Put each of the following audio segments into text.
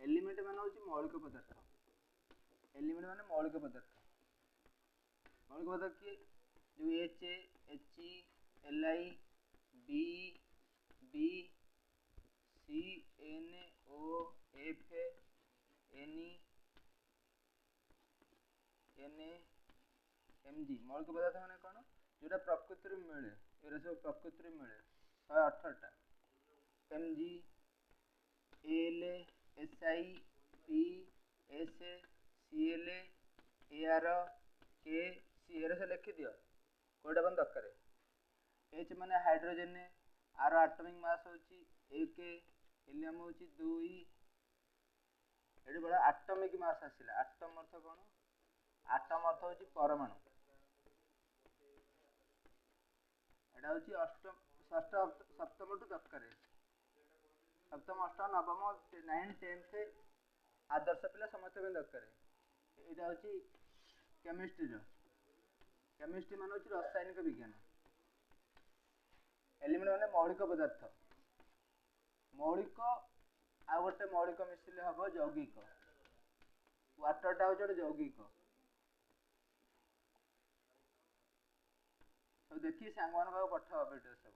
element मान हूँ मौलिक पदार्थ एलिमेंट मान मौलिक पदार्थ किए जो H H L I B B C N O F N N M G मौलिक पदार्थ मैंने कौन जोटा प्रकृति मिले ये सब प्रकृति मिले 118टा M G L S I P S C L A R K C era से लिखि दियो कोटा बन दरकार एच माने हाइड्रोजन आर एटॉमिक मास होची 1 हीलियम होची 2 एडी बड़ा एटॉमिक मास आसिला एटॉम अर्थ कोन एटॉम अर्थ होची परमाणु एडा होची अष्टम षष्ठ सप्तम टू दरकार सप्तम अष्टम नवम 9 10th आदर्श पिला समस्त में दरकार एडा होची केमिस्ट्री मान होची रासायनिक विज्ञान एलिमेंट माने मौलिक पदार्थ मौलिक आ गोटे मौलिक मिसिले हबो यौगिक वाटर टा होची यौगिक सब देखि सांगवान को पठा वीडियो सब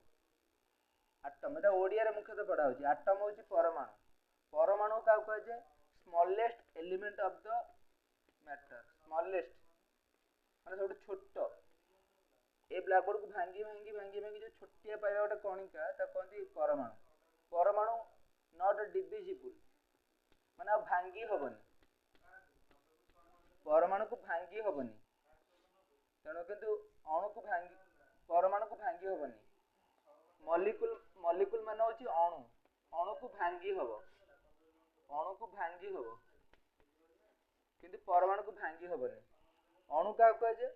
एटम एटा ओडिया रे मुख्यतः पढ़ा होची एटम होची परमाणु का कह जे smallest element of the matter smallest माने सब छोटो ए ब्लैक बोर्ड को भांगी जो छोटिया पाइबा गोटे कणिका ता कहती परमाणु नॉट डिविजिबल माने भांगी होबनी परमाणु को भांगी होबनी तेणु किंतु अणु को भांगी परमाणु को भांगी होबनी मॉलिक्यूल माने होची अणु को भांगी होबो किंतु परमाणु को भांगी होबनी अणु का कह जे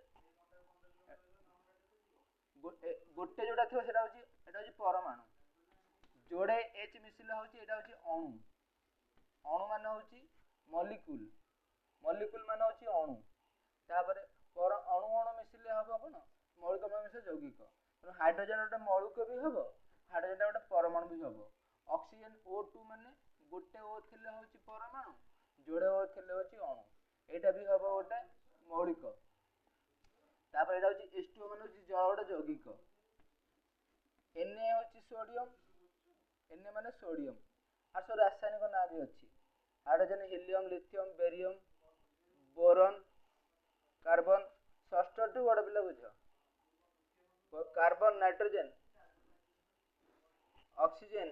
गोटे जोड़ा थो सेटा होची एटा होची परमाणु जोड़े एच मिसिला होची एटा होची अणु माने होची मॉलिक्यूल माने होची अणु तापरे पर अणु मिसिले हबो कोन मौलिक मिसिले यौगिक तो हाइड्रोजन गोटे मौलिक भी हबो हाइड्रोजन गोटे परमाणु भी हबो ऑक्सीजन O2 माने गोटे O थिले होची परमाणु जोड़े O थिले होची अणु एटा भी हबो गोटे मौलिक तापर एटा होची H2O माने होची जल गोटे यौगिक Na होची सोडियम Na माने सोडियम आ सब रासायनिक नाम भी अछि hydrogen helium lithium barium boron carbon षष्ठ टू बड़ पिला बुझ कार्बन नाइट्रोजन ऑक्सीजन